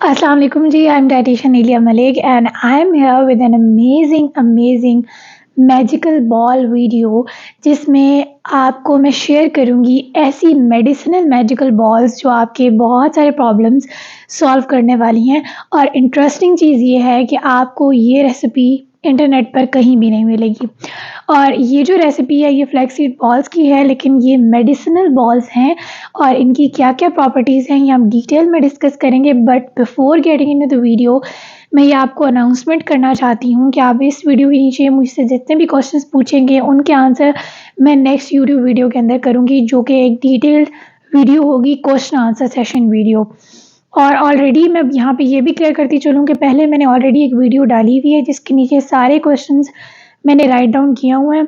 अस्सलाम वालेकुम जी, आई am dietician Ilia Malik and I am here with an amazing magical ball video जिसमें आपको मैं शेयर करूंगी ऐसी मेडिसिनल मैजिकल बॉल्स जो आपके बहुत सारे प्रॉब्लम्स सॉल्व करने वाली हैं। और इंटरेस्टिंग चीज़ ये है कि आपको ये रेसिपी इंटरनेट पर कहीं भी नहीं मिलेगी। और ये जो रेसिपी है ये फ्लैक्सीड बॉल्स की है, लेकिन ये मेडिसिनल बॉल्स हैं और इनकी क्या-क्या प्रॉपर्टीज़ हैं ये हम डिटेल में डिस्कस करेंगे। But before getting into the video मैं ये आपको अनाउंसमेंट करना चाहती हूँ कि आप इस वीडियो के नीचे मुझसे जितने भी क्वेश्चंस पूछेंगे उनके आंसर मैं नेक्स्ट यूट्यूब वीडियो के अंदर करूँगी, जो कि एक डिटेल्ड वीडियो होगी, क्वेश्चन आंसर सेशन वीडियो। और ऑलरेडी मैं यहाँ पे ये भी क्लियर करती चलूँ कि पहले मैंने ऑलरेडी एक वीडियो डाली हुई है जिसके नीचे सारे क्वेश्चंस मैंने राइट डाउन किया हुआ है,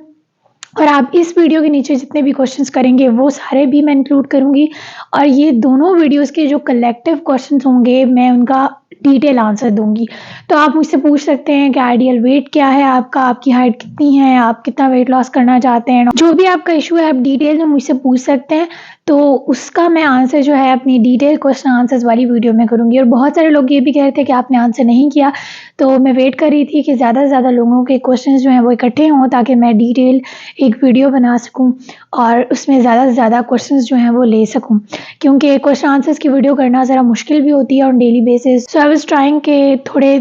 और आप इस वीडियो के नीचे जितने भी क्वेश्चंस करेंगे वो सारे भी मैं इंक्लूड करूँगी। और ये दोनों वीडियोस के जो कलेक्टिव क्वेश्चंस होंगे मैं उनका डिटेल आंसर दूंगी। तो आप मुझसे पूछ सकते हैं कि आइडियल वेट क्या है आपका, आपकी हाइट कितनी है, आप कितना वेट लॉस करना चाहते हैं, जो भी आपका इशू है आप डिटेल में मुझसे पूछ सकते हैं। तो उसका मैं आंसर जो है अपनी डिटेल क्वेश्चन आंसर्स वाली वीडियो में करूँगी। और बहुत सारे लोग ये भी कह रहे थे कि आपने आंसर नहीं किया, तो मैं वेट कर रही थी कि ज़्यादा से ज़्यादा लोगों के क्वेश्चन जो हैं वो इकट्ठे हों ताकि मैं डिटेल एक वीडियो बना सकूं और उसमें ज़्यादा से ज़्यादा क्वेश्चंस जो हैं वो ले सकूं, क्योंकि क्वेश्चन आंसर्स की वीडियो करना ज़रा मुश्किल भी होती है on daily basis. So I was trying के थोड़े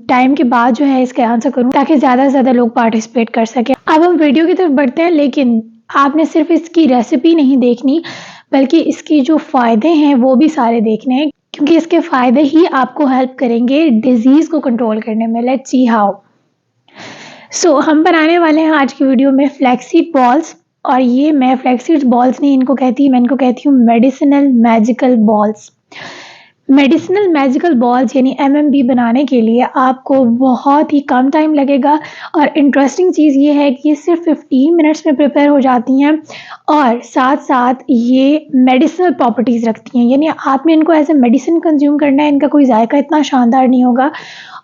टाइम के बाद जो है इसके आंसर करूं ताकि ज़्यादा से ज़्यादा लोग पार्टिसिपेट कर सकें। अब हम वीडियो की तरफ बढ़ते हैं, लेकिन आपने सिर्फ इसकी रेसिपी नहीं देखनी बल्कि इसकी जो फ़ायदे हैं वो भी सारे देखने हैं, क्योंकि इसके फ़ायदे ही आपको हेल्प करेंगे डिजीज़ को कंट्रोल करने में। Let's see how. सो हम बनाने वाले हैं आज की वीडियो में फ्लैक्सीड बॉल्स। और ये मैं फ्लैक्सीड बॉल्स नहीं इनको कहती, मैं इनको कहती हूँ medicinal magical balls. Medicinal magical balls यानी एमएमबी बनाने के लिए आपको बहुत ही कम टाइम लगेगा। और इंटरेस्टिंग चीज़ ये है कि ये सिर्फ 15 मिनट्स में प्रिपेयर हो जाती हैं और साथ साथ ये मेडिसिनल प्रॉपर्टीज़ रखती हैं, यानी आपने इनको एज ए मेडिसिन कंज्यूम करना है। इनका कोई जायका इतना शानदार नहीं होगा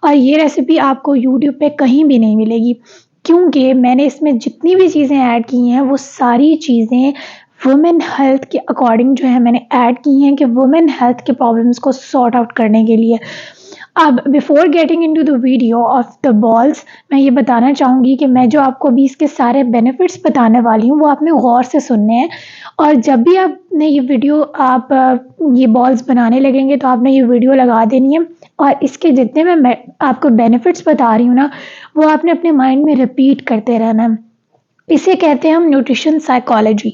और ये रेसिपी आपको यूट्यूब पे कहीं भी नहीं मिलेगी, क्योंकि मैंने इसमें जितनी भी चीज़ें ऐड की हैं वो सारी चीज़ें वुमेन हेल्थ के अकॉर्डिंग जो है मैंने ऐड की हैं कि वुमेन हेल्थ के प्रॉब्लम्स को सॉर्ट आउट करने के लिए। अब before getting into the video of the balls मैं ये बताना चाहूँगी कि मैं जो आपको अभी इसके सारे बेनिफिट्स बताने वाली हूँ वो आपने गौर से सुनने हैं। और जब भी आपने ये वीडियो आप ये बॉल्स बनाने लगेंगे तो आपने ये वीडियो लगा देनी है और इसके जितने मैं आपको बेनिफिट्स बता रही हूँ ना वो आपने अपने माइंड में रिपीट करते रहना है। इसे कहते हैं हम न्यूट्रिशन साइकोलॉजी,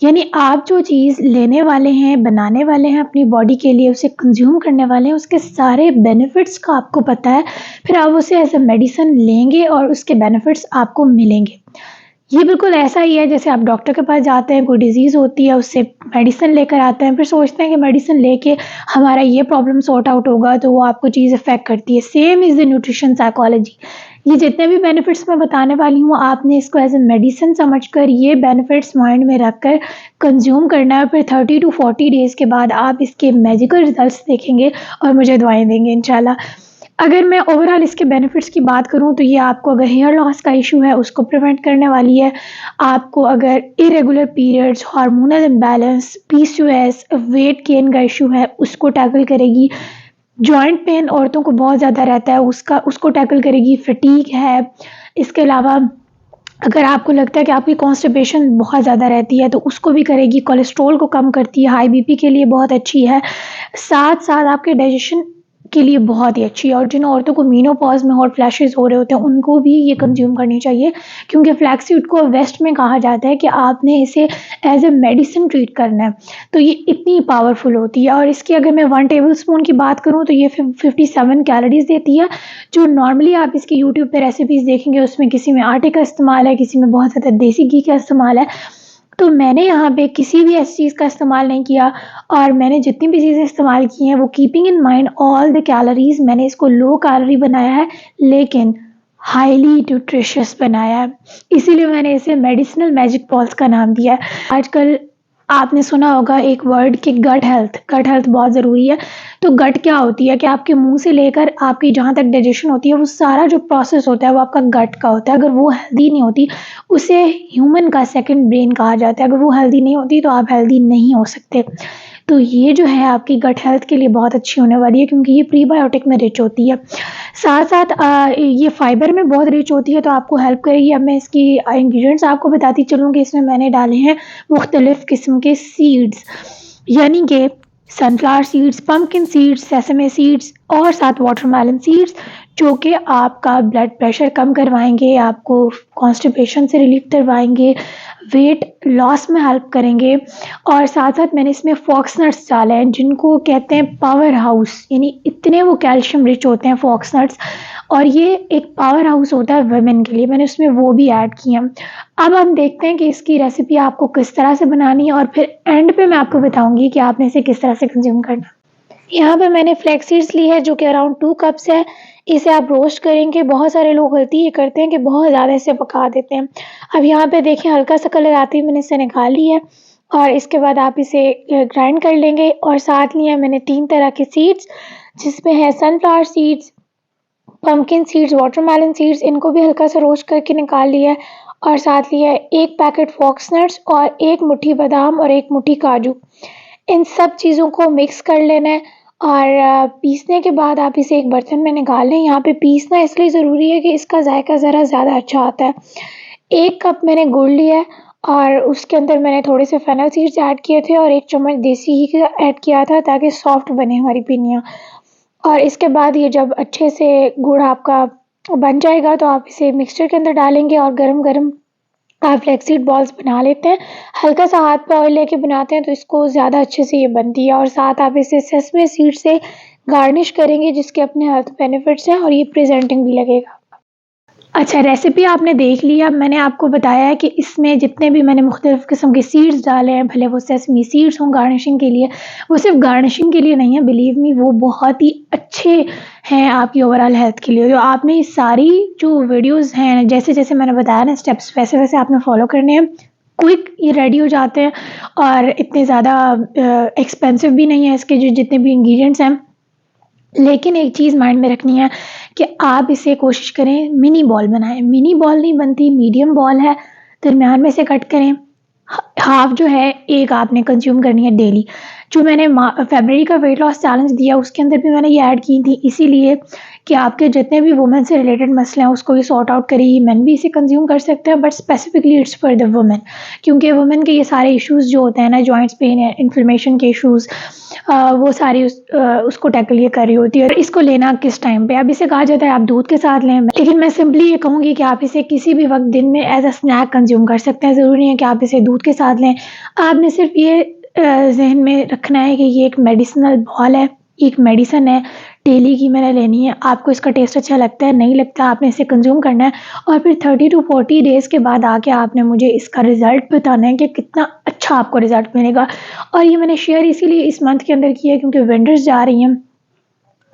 यानी आप जो चीज़ लेने वाले हैं, बनाने वाले हैं अपनी बॉडी के लिए, उसे कंज्यूम करने वाले हैं, उसके सारे बेनिफिट्स का आपको पता है, फिर आप उसे एज ए मेडिसिन लेंगे और उसके बेनिफिट्स आपको मिलेंगे। ये बिल्कुल ऐसा ही है जैसे आप डॉक्टर के पास जाते हैं, कोई डिज़ीज़ होती है, उससे मेडिसिन लेकर आते हैं, फिर सोचते हैं कि मेडिसिन लेके हमारा ये प्रॉब्लम सॉर्ट आउट होगा, तो वो आपको चीज़ इफ़ेक्ट करती है। Same is the nutrition psychology. ये जितने भी बेनिफिट्स मैं बताने वाली हूँ आपने इसको एज ए मेडिसिन समझकर ये बेनिफिट्स माइंड में रखकर कंज्यूम करना है। फिर 30 टू 40 डेज़ के बाद आप इसके मैजिकल रिजल्ट्स देखेंगे और मुझे दुआएं देंगे इंशाल्लाह। अगर मैं ओवरऑल इसके बेनिफिट्स की बात करूँ तो ये आपको अगर हेयर लॉस का इशू है उसको प्रिवेंट करने वाली है। आपको अगर irregular periods, hormonal imbalance, PCOS, weight gain का इशू है उसको टैकल करेगी। जॉइंट पेन औरतों को बहुत ज़्यादा रहता है उसको टैकल करेगी। फटीग है, इसके अलावा अगर आपको लगता है कि आपकी कॉन्स्टिपेशन बहुत ज़्यादा रहती है तो उसको भी करेगी। कोलेस्ट्रॉल को कम करती है, हाई बीपी के लिए बहुत अच्छी है, साथ साथ आपके डाइजेशन के लिए बहुत ही अच्छी है। और जिन औरतों को मेनोपॉज में हॉट फ्लैशेस हो रहे होते हैं उनको भी ये कंज्यूम करनी चाहिए, क्योंकि फ्लैक्ससीड को वेस्ट में कहा जाता है कि आपने इसे एज ए मेडिसिन ट्रीट करना है, तो ये इतनी पावरफुल होती है। और इसकी अगर मैं 1 टेबल स्पून की बात करूँ तो ये 57 कैलोरीज देती है, जो नॉर्मली आप इसकी यूट्यूब पे रेसिपीज़ देखेंगे उसमें किसी में आटे का इस्तेमाल है, किसी में बहुत ज़्यादा देसी घी का इस्तेमाल है। तो मैंने यहाँ पे किसी भी ऐसी चीज़ का इस्तेमाल नहीं किया और मैंने जितनी भी चीज़ें इस्तेमाल की हैं वो keeping in mind all the calories, मैंने इसको लो कैलोरी बनाया है लेकिन हाईली न्यूट्रिशियस बनाया है। इसीलिए मैंने इसे मेडिसिनल मैजिक बॉल्स का नाम दिया है। आजकल आपने सुना होगा एक वर्ड कि गट हेल्थ बहुत ज़रूरी है। तो गट क्या होती है कि आपके मुंह से लेकर आपकी जहाँ तक डाइजेशन होती है वो सारा जो प्रोसेस होता है वो आपका गट का होता है। अगर वो हेल्दी नहीं होती उसे ह्यूमन का सेकंड ब्रेन कहा जाता है। अगर वो हेल्दी नहीं होती तो आप हेल्दी नहीं हो सकते। तो ये जो है आपकी गट हेल्थ के लिए बहुत अच्छी होने वाली है, क्योंकि ये प्रीबायोटिक में रिच होती है। साथ साथ ये फाइबर में बहुत रिच होती है, तो आपको हेल्प करेगी। अब मैं इसकी इंग्रेडिएंट्स आपको बताती चलूँ कि इसमें मैंने डाले हैं मुख्तलिफ़ किस्म के सीड्स, यानी कि sunflower seeds, pumpkin seeds, sesame seeds और साथ वाटरमेलन सीड्स, जो कि आपका ब्लड प्रेशर कम करवाएंगे, आपको कॉन्स्टिपेशन से रिलीफ करवाएंगे, वेट लॉस में हेल्प करेंगे। और साथ साथ मैंने इसमें फॉक्स नट्स डाले हैं, जिनको कहते हैं पावर हाउस, यानी इतने वो कैल्शियम रिच होते हैं फॉक्स नट्स, और ये एक पावर हाउस होता है वुमेन के लिए, मैंने उसमें वो भी ऐड किए हैं। अब हम देखते हैं कि इसकी रेसिपी आपको किस तरह से बनानी है, और फिर एंड पे मैं आपको बताऊंगी कि आपने इसे किस तरह से कंज्यूम करना। यहाँ पे मैंने फ्लैक्स सीड्स ली है, जो कि अराउंड 2 कप्स है। इसे आप रोस्ट करेंगे। बहुत सारे लोग गलती ये करते हैं कि बहुत ज़्यादा इसे पका देते हैं। अब यहाँ पे देखिए हल्का सा कलर आते ही मैंने इसे निकाल लिया है, और इसके बाद आप इसे ग्राइंड कर लेंगे। और साथ लिया मैंने 3 तरह के सीड्स, जिसमें है sunflower seeds, pumpkin seeds, watermelon seeds, इनको भी हल्का सा रोस्ट करके निकाल लिया है। और साथ लिया है 1 पैकेट फॉक्स नट्स और 1 मुट्ठी बादाम और 1 मुट्ठी काजू। इन सब चीज़ों को मिक्स कर लेना है, और पीसने के बाद आप इसे एक बर्तन में निकाल लें। यहाँ पे पीसना इसलिए ज़रूरी है कि इसका जायका ज़रा ज़्यादा अच्छा आता है। 1 कप मैंने गुड़ लिया है, और उसके अंदर मैंने थोड़े से फेनल सीड्स ऐड किए थे और 1 चम्मच देसी घी का ऐड किया था, ताकि सॉफ्ट बने हमारी पिनियाँ। और इसके बाद ये जब अच्छे से गुड़ आपका बन जाएगा, तो आप इसे मिक्सचर के अंदर डालेंगे और गरम-गरम आप फ्लैक्सीड बॉल्स बना लेते हैं। हल्का सा हाथ पे ऑयल लेके बनाते हैं, तो इसको ज़्यादा अच्छे से ये बनती है। और साथ आप इसे सेसमे सीड से गार्निश करेंगे, जिसके अपने हेल्थ बेनिफिट्स हैं, और ये प्रेजेंटिंग भी लगेगा। अच्छा, रेसिपी आपने देख ली। अब मैंने आपको बताया है कि इसमें जितने भी मैंने मुख्तलिफ़ किस्म के सीड्स डाले हैं, भले वो सेसमी सीड्स हों गार्निशिंग के लिए, वो सिर्फ गार्निशिंग के लिए नहीं है, बिलीव मी, वो बहुत ही अच्छे हैं आपकी ओवरऑल हेल्थ के लिए। तो आपने ये सारी जो वीडियोज़ हैं, जैसे-जैसे मैंने बताया ना स्टेप्स, वैसे-वैसे आपने फॉलो करने हैं। क्विक ये रेडी हो जाते हैं, और इतने ज़्यादा एक्सपेंसिव भी नहीं है इसके जो जितने भी इंग्रीडिएंट्स हैं। लेकिन एक चीज़ माइंड में रखनी है कि आप इसे कोशिश करें मिनी बॉल बनाएं। मिनी बॉल नहीं बनती, मीडियम बॉल है, दरमियान में से कट करें। हाफ जो है एक आपने कंज्यूम करनी है डेली। जो मैंने फरवरी का वेट लॉस चैलेंज दिया, उसके अंदर भी मैंने ये ऐड की थी, इसीलिए कि आपके जितने भी वुमेन से रिलेटेड मसले हैं उसको ये सॉर्ट आउट करेगी। मेन भी इसे कंज्यूम कर सकते हैं, but specifically it's for the women, क्योंकि वुमेन के ये सारे इश्यूज़ जो होते हैं ना, जॉइंट्स पेन है, इन्फ्लेमेशन के इश्यूज़, वो सारी उसको टैकल ये कर रही होती है। और इसको लेना किस टाइम पे, अब इसे कहा जाता है आप दूध के साथ लें, लेकिन मैं सिंपली ये कहूँगी कि आप इसे किसी भी वक्त दिन में एज अ स्नैक कंज्यूम कर सकते हैं। ज़रूरी नहीं है कि आप इसे दूध के साथ लें। आपने सिर्फ ये जहन में रखना है कि ये एक मेडिसिनल बॉल है, एक मेडिसिन है, डेली की मैंने लेनी है। आपको इसका टेस्ट अच्छा लगता है, नहीं लगता, आपने इसे कंज्यूम करना है, और फिर 30 टू 40 डेज़ के बाद आके आपने मुझे इसका रिज़ल्ट बताना है कि कितना अच्छा आपको रिज़ल्ट मिलेगा। और ये मैंने शेयर इसीलिए इस मंथ के अंदर किया है, क्योंकि विंटर्स जा रही हैं,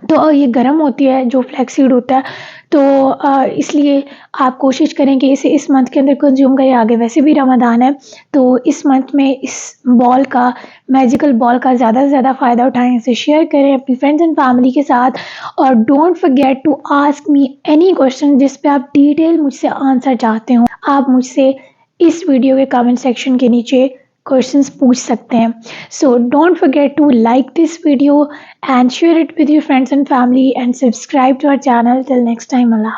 तो ये गर्म होती है जो फ्लैक्सीड होता है, तो इसलिए आप कोशिश करें कि इसे इस मंथ के अंदर कंज्यूम करें। आगे वैसे भी रमज़ान है, तो इस मंथ में इस बॉल का, मैजिकल बॉल का ज़्यादा से ज़्यादा फ़ायदा उठाएं। इसे शेयर करें अपनी फ्रेंड्स एंड फैमिली के साथ, और don't forget to ask me any question जिस पे आप डिटेल मुझसे आंसर चाहते हो। आप मुझसे इस वीडियो के कमेंट सेक्शन के नीचे क्वेश्चंस पूछ सकते हैं। So don't forget to like this video and share it with your friends and family, and subscribe to our channel. Till next time, Allah.